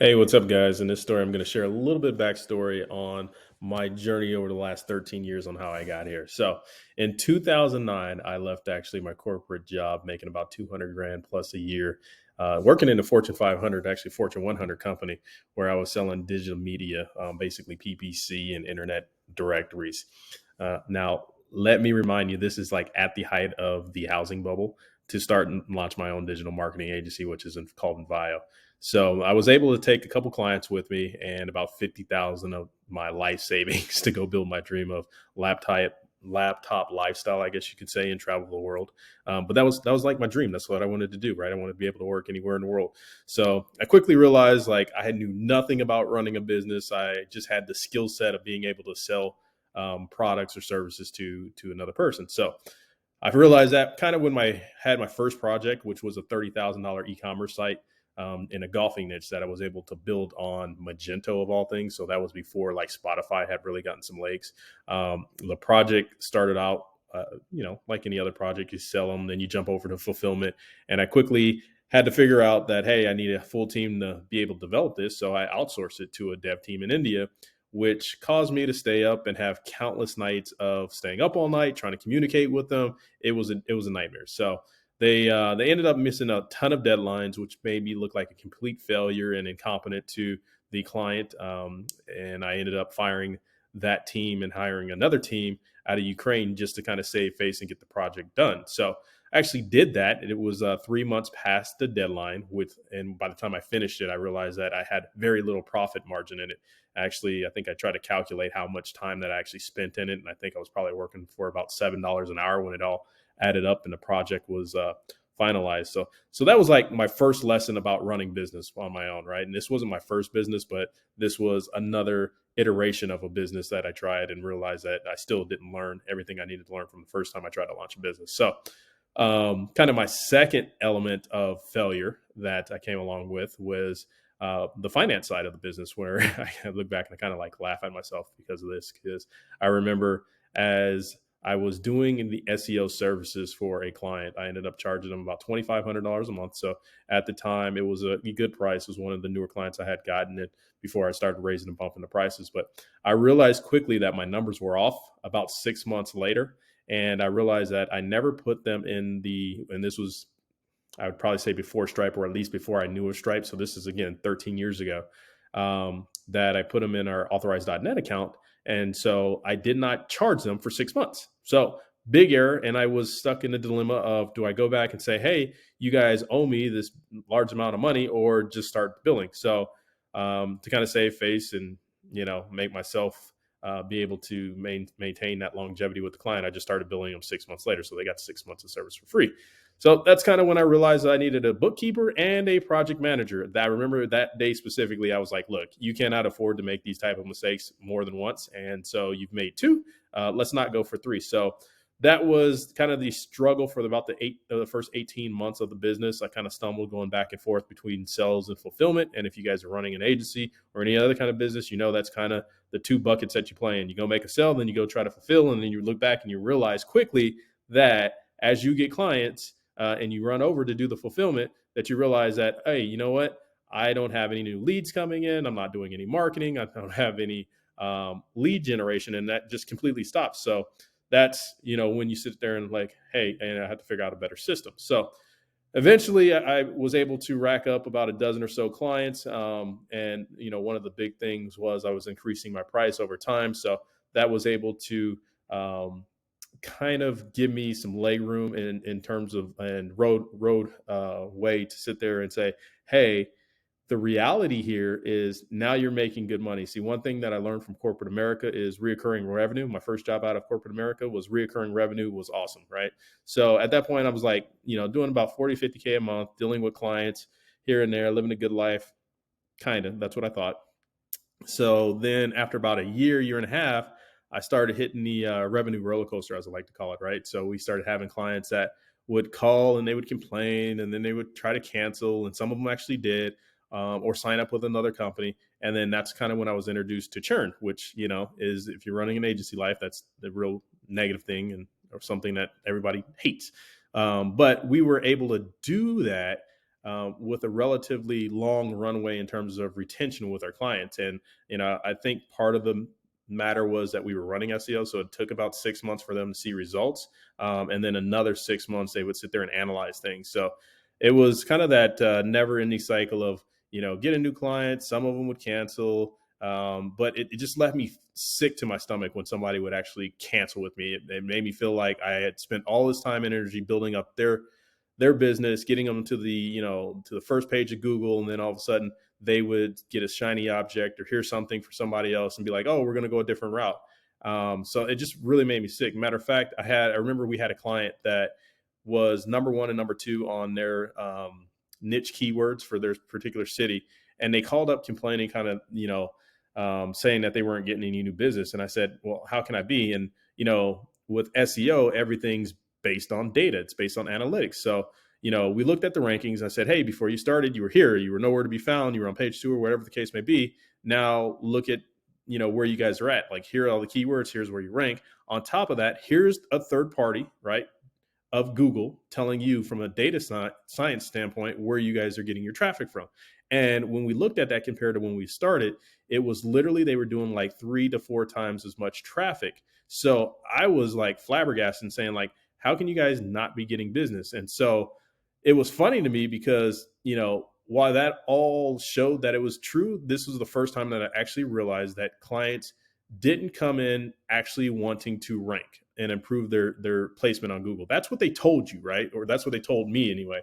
Hey, what's up, guys? In this story, I'm going to share a little bit of backstory on my journey over the last 13 years on how I got here. So, in 2009, I left actually my corporate job, making about 200 grand plus a year, working in the Fortune 500, actually Fortune 100 company, where I was selling digital media, basically PPC and internet directories. Now, let me remind you, this is like at the height of the housing bubble to start and launch my own digital marketing agency, which is called Envio. So I was able to take a couple clients with me and about 50,000 of my life savings to go build my dream of laptop lifestyle, I guess you could say, and travel the world. But that was like my dream. That's what I wanted to do, right? I wanted to be able to work anywhere in the world. So I quickly realized like I knew nothing about running a business. I just had the skill set of being able to sell products or services to another person. So I've realized that kind of when I had my first project, which was a $30,000 e-commerce site in a golfing niche that I was able to build on Magento of all things. So that was before like Spotify had really gotten some legs. The project started out, like any other project, you sell them, then you jump over to fulfillment. And I quickly had to figure out that, hey, I need a full team to be able to develop this. So I outsourced it to a dev team in India, which caused me to stay up and have countless nights of staying up all night trying to communicate with them. It was a nightmare. So they ended up missing a ton of deadlines, which made me look like a complete failure and incompetent to the client. And I ended up firing that team and hiring another team out of Ukraine just to kind of save face and get the project done. So I actually did that. It was 3 months past the deadline. And by the time I finished it, I realized that I had very little profit margin in it. Actually, I think I tried to calculate how much time that I actually spent in it, and I think I was probably working for about $7 an hour when it all added up and the project was finalized. So that was like my first lesson about running business on my own, right? And this wasn't my first business, but this was another iteration of a business that I tried and realized that I still didn't learn everything I needed to learn from the first time I tried to launch a business. So kind of my second element of failure that I came along with was the finance side of the business, where I look back and I kind of like laugh at myself because of this. Because I remember as I was doing the SEO services for a client, I ended up charging them about $2,500 a month. So at the time, it was a good price. It was one of the newer clients I had gotten it before I started raising and bumping the prices. But I realized quickly that my numbers were off about 6 months later. And I realized that I never put them and this was, I would probably say before Stripe, or at least before I knew of Stripe. So this is again 13 years ago, that I put them in our authorized.net account. And so I did not charge them for 6 months. So big error. And I was stuck in the dilemma of, do I go back and say, hey, you guys owe me this large amount of money, or just start billing? So to kind of save face and, make myself be able to maintain that longevity with the client, I just started billing them 6 months later. So they got 6 months of service for free. So that's kind of when I realized that I needed a bookkeeper and a project manager. That I remember that day specifically, I was like, look, you cannot afford to make these type of mistakes more than once. And so you've made two. Let's not go for three. So that was kind of the struggle for about the first 18 months of the business. I kind of stumbled going back and forth between sales and fulfillment. And if you guys are running an agency or any other kind of business, that's kind of the two buckets that you play in. You go make a sale, then you go try to fulfill, and then you look back and you realize quickly that as you get clients, and you run over to do the fulfillment, that you realize that, hey, you know what? I don't have any new leads coming in. I'm not doing any marketing. I don't have any lead generation, and that just completely stops. So that's, when you sit there and like, hey, and I have to figure out a better system. So eventually I was able to rack up about a dozen or so clients. And, one of the big things was I was increasing my price over time. So that was able to kind of give me some leg room in terms of and road way to sit there and say, hey, the reality here is now you're making good money. See, one thing that I learned from corporate America is reoccurring revenue. My first job out of corporate America was reoccurring revenue was awesome, right? So at that point, I was like, doing about 40, 50K a month, dealing with clients here and there, living a good life, kind of. That's what I thought. So then after about a year and a half, I started hitting the revenue roller coaster, as I like to call it, right? So we started having clients that would call and they would complain, and then they would try to cancel, and some of them actually did, or sign up with another company. And then that's kind of when I was introduced to churn, which, is, if you're running an agency life, that's the real negative thing, and or something that everybody hates. But we were able to do that with a relatively long runway in terms of retention with our clients. And I think part of the matter was that we were running SEO, so it took about 6 months for them to see results, and then another 6 months they would sit there and analyze things. So it was kind of that never-ending cycle of get a new client. Some of them would cancel, but it just left me sick to my stomach when somebody would actually cancel with me. It made me feel like I had spent all this time and energy building up their business, getting them to the first page of Google, and then all of a sudden they would get a shiny object or hear something for somebody else and be like, oh, we're going to go a different route. So it just really made me sick. Matter of fact, I remember we had a client that was number one and number two on their niche keywords for their particular city. And they called up complaining, kind of, saying that they weren't getting any new business. And I said, well, how can I be? And, with SEO, everything's based on data. It's based on analytics. So, we looked at the rankings. I said, hey, before you started, you were here, you were nowhere to be found. You were on page 2 or whatever the case may be. Now look at, where you guys are at. Like, here are all the keywords. Here's where you rank. On top of that, here's a third party, right, of Google telling you from a data science standpoint where you guys are getting your traffic from. And when we looked at that compared to when we started, it was literally they were doing like 3 to 4 times as much traffic. So I was like flabbergasted and saying, like, how can you guys not be getting business? And so it was funny to me because, while that all showed that it was true, this was the first time that I actually realized that clients didn't come in actually wanting to rank and improve their placement on Google. That's what they told you, right? Or that's what they told me anyway.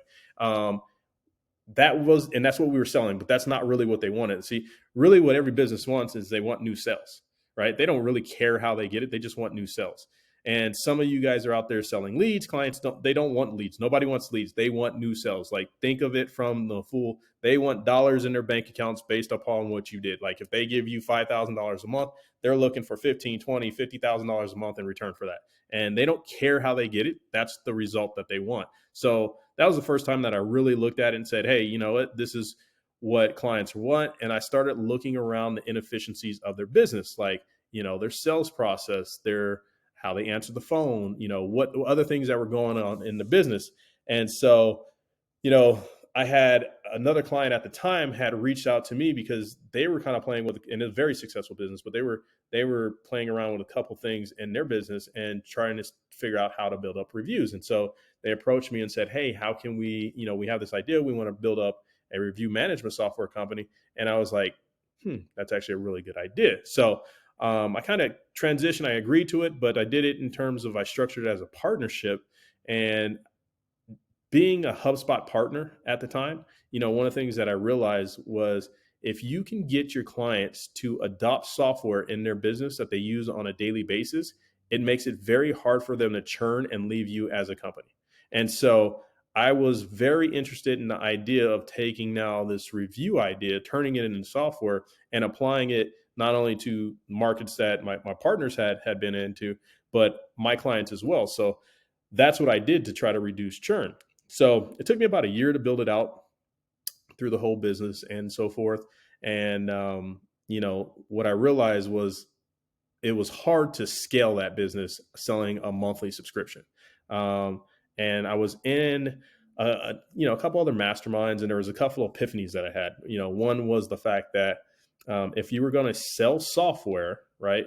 That's what we were selling, but that's not really what they wanted. See, really what every business wants is they want new sales, right? They don't really care how they get it. They just want new sales. And some of you guys are out there selling leads. Clients don't want leads. Nobody wants leads. They want new sales. Like, think of it from the full, they want dollars in their bank accounts based upon what you did. Like, if they give you $5,000 a month, they're looking for $15,000, $20,000, $50,000 a month in return for that. And they don't care how they get it. That's the result that they want. So that was the first time that I really looked at it and said, hey, you know what, this is what clients want. And I started looking around the inefficiencies of their business, like, their sales process, how they answer the phone, what other things that were going on in the business. And so, I had another client at the time had reached out to me because they were kind of playing with, in a very successful business, but they were playing around with a couple things in their business and trying to figure out how to build up reviews. And so they approached me and said, hey, how can we, we have this idea. We want to build up a review management software company. And I was like, that's actually a really good idea. So I kind of transitioned. I agreed to it, but I did it in terms of I structured it as a partnership. And being a HubSpot partner at the time, one of the things that I realized was if you can get your clients to adopt software in their business that they use on a daily basis, it makes it very hard for them to churn and leave you as a company. And so I was very interested in the idea of taking now this review idea, turning it into software and applying it not only to markets that my partners had been into, but my clients as well. So that's what I did to try to reduce churn. So it took me about a year to build it out through the whole business and so forth. And, what I realized was it was hard to scale that business selling a monthly subscription. And I was in, a couple other masterminds, and there was a couple of epiphanies that I had. One was the fact that if you were going to sell software, right,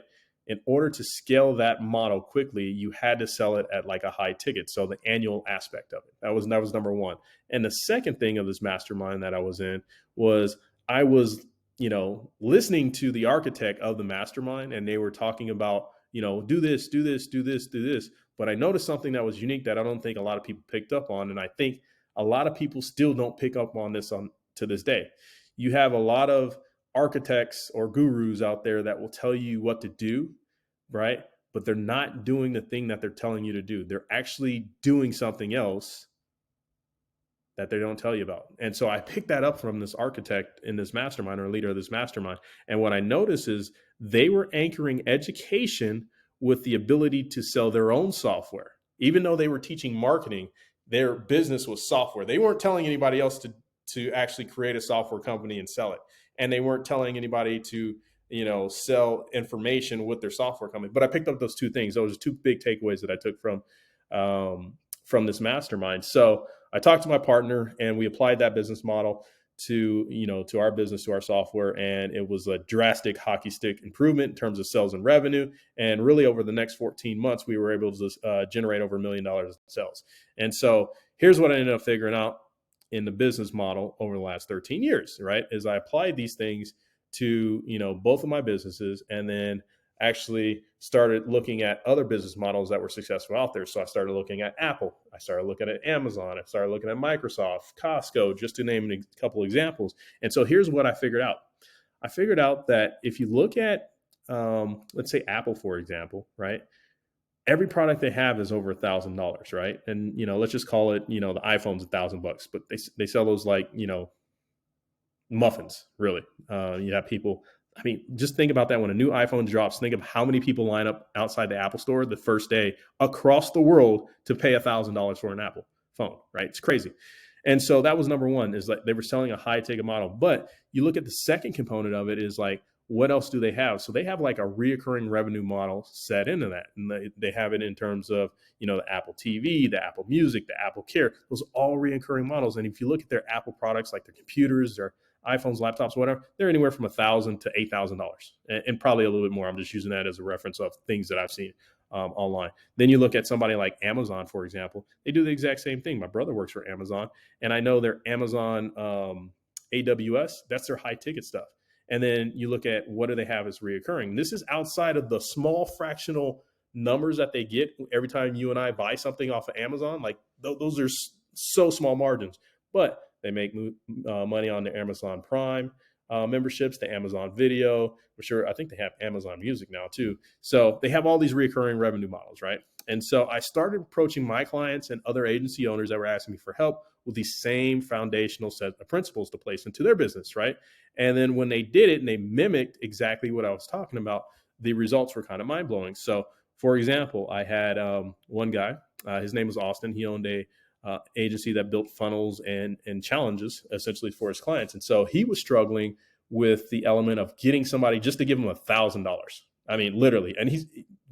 in order to scale that model quickly, you had to sell it at like a high ticket. So the annual aspect of it, that was number one. And the second thing of this mastermind that I was in was I was, listening to the architect of the mastermind, and they were talking about, do this, do this, do this, do this. But I noticed something that was unique that I don't think a lot of people picked up on. And I think a lot of people still don't pick up on this to this day. You have a lot of architects or gurus out there that will tell you what to do, right? But they're not doing the thing that they're telling you to do. They're actually doing something else that they don't tell you about. And so I picked that up from this architect in this mastermind, or leader of this mastermind. And what I noticed is they were anchoring education with the ability to sell their own software. Even though they were teaching marketing, their business was software. They weren't telling anybody else to actually create a software company and sell it. And they weren't telling anybody to, sell information with their software company. But I picked up those two things. Those are two big takeaways that I took from this mastermind. So I talked to my partner and we applied that business model to, to our business, to our software. And it was a drastic hockey stick improvement in terms of sales and revenue. And really over the next 14 months, we were able to generate over $1 million in sales. And so here's what I ended up figuring out in the business model over the last 13 years, right? Is I applied these things to, both of my businesses, and then actually started looking at other business models that were successful out there. So I started looking at Apple. I started looking at Amazon. I started looking at Microsoft, Costco, just to name a couple examples. And so here's what I figured out. I figured out that if you look at, let's say Apple, for example, right? Every product they have is over $1,000, right? And, let's just call it, the iPhone's $1,000, but they sell those like, muffins, really. You have people, I mean, just think about that. When a new iPhone drops, think of how many people line up outside the Apple store the first day across the world to pay $1,000 for an Apple phone, right? It's crazy. And so that was number one, is like they were selling a high ticket model. But you look at the second component of it is like, what else do they have? So they have like a reoccurring revenue model set into that. And they have it in terms of, the Apple TV, the Apple Music, the Apple Care, those all reoccurring models. And if you look at their Apple products, like their computers, their iPhones, laptops, whatever, they're anywhere from $1,000 to $8,000 and probably a little bit more. I'm just using that as a reference of things that I've seen online. Then you look at somebody like Amazon, for example, they do the exact same thing. My brother works for Amazon, and I know their Amazon AWS, that's their high ticket stuff. And then you look at what do they have as reoccurring. This is outside of the small fractional numbers that they get every time you and I buy something off of Amazon. Like those are so small margins, but they make money on the Amazon Prime memberships, the Amazon Video. For sure, I think they have Amazon Music now too. So they have all these recurring revenue models, right? And so I started approaching my clients and other agency owners that were asking me for help with the same foundational set of principles to place into their business, right? And then when they did it and they mimicked exactly what I was talking about, the results were kind of mind-blowing. So for example, I had one guy, his name was Austin. He owned a agency that built funnels and challenges essentially for his clients. And so he was struggling with the element of getting somebody just to give him $1,000. I mean, literally. And he's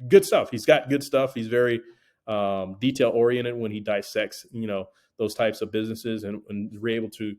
good stuff. He's got good stuff. He's very detail oriented when he dissects, those types of businesses, and we're able to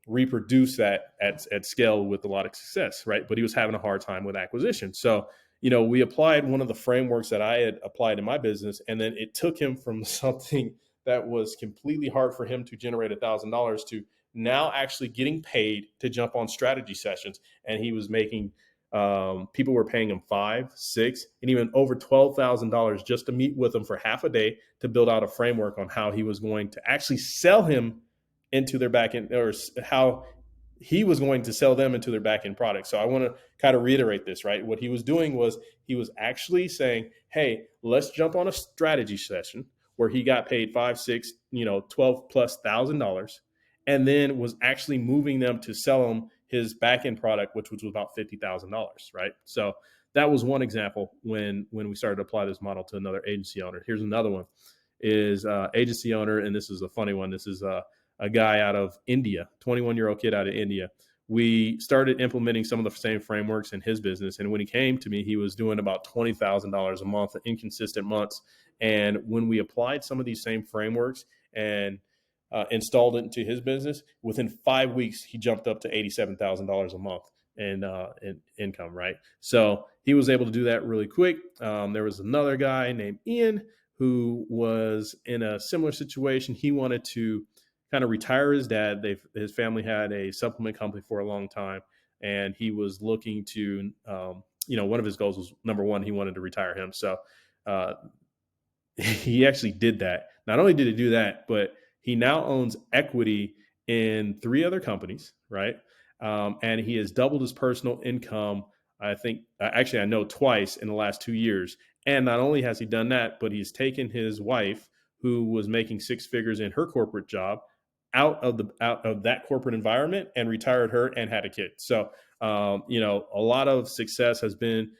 reproduce that at scale with a lot of success, right? But he was having a hard time with acquisition. So, we applied one of the frameworks that I had applied in my business, and then it took him from something that was completely hard for him to generate $1,000 to now actually getting paid to jump on strategy sessions. And he was making, people were paying him $5,000, $6,000, and even over $12,000 just to meet with him for half a day to build out a framework on how he was going to actually sell him into their back end, or how he was going to sell them into their back end product. So I want to kind of reiterate this, right? What he was doing was he was actually saying, hey, let's jump on a strategy session where he got paid $5,000, $6,000, $12,000+, and then was actually moving them to sell them his back end product, which was about $50,000, right? So that was one example when we started to apply this model to another agency owner. Here's another one, is agency owner, and this is a funny one. This is a guy out of India, 21-year-old kid out of India. We started implementing some of the same frameworks in his business. And when he came to me, he was doing about $20,000 a month, inconsistent months. And when we applied some of these same frameworks and installed it into his business, within 5 weeks, he jumped up to $87,000 a month in income, right? So he was able to do that really quick. There was another guy named Ian who was in a similar situation. He wanted to kind of retire his dad. His family had a supplement company for a long time, and he was looking to, one of his goals was, number one, he wanted to retire him. So he actually did that. Not only did he do that, but he now owns equity in 3 other companies, right? And he has doubled his personal income, I think, actually, I know twice in the last 2 years. And not only has he done that, but he's taken his wife, who was making 6 figures in her corporate job, out of that corporate environment and retired her and had a kid. So, a lot of success has been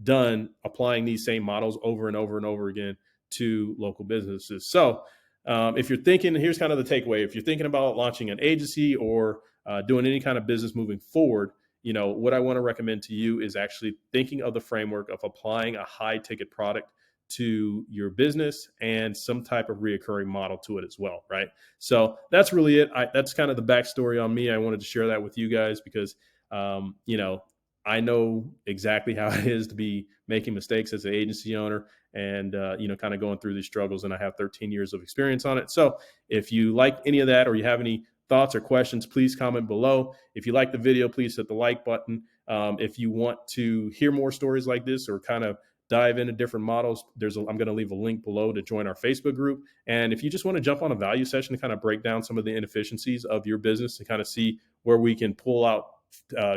done applying these same models over and over and over again to local businesses. So if you're thinking, here's kind of the takeaway. If you're thinking about launching an agency or doing any kind of business moving forward, what I want to recommend to you is actually thinking of the framework of applying a high ticket product to your business and some type of reoccurring model to it as well, right? So that's really it. That's kind of the backstory on me. I wanted to share that with you guys because, you know, I know exactly how it is to be making mistakes as an agency owner and, you know, kind of going through these struggles. And I have 13 years of experience on it. So if you like any of that or you have any thoughts or questions, please comment below. If you like the video, please hit the like button. If you want to hear more stories like this or kind of dive into different models, I'm going to leave a link below to join our Facebook group. And if you just want to jump on a value session to kind of break down some of the inefficiencies of your business to kind of see where we can pull out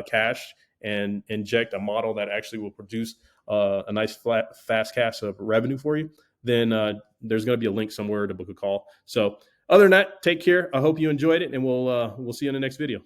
cash and inject a model that actually will produce a nice fast cash of revenue for you, then there's going to be a link somewhere to book a call. So other than that, take care. I hope you enjoyed it, and we'll see you in the next video.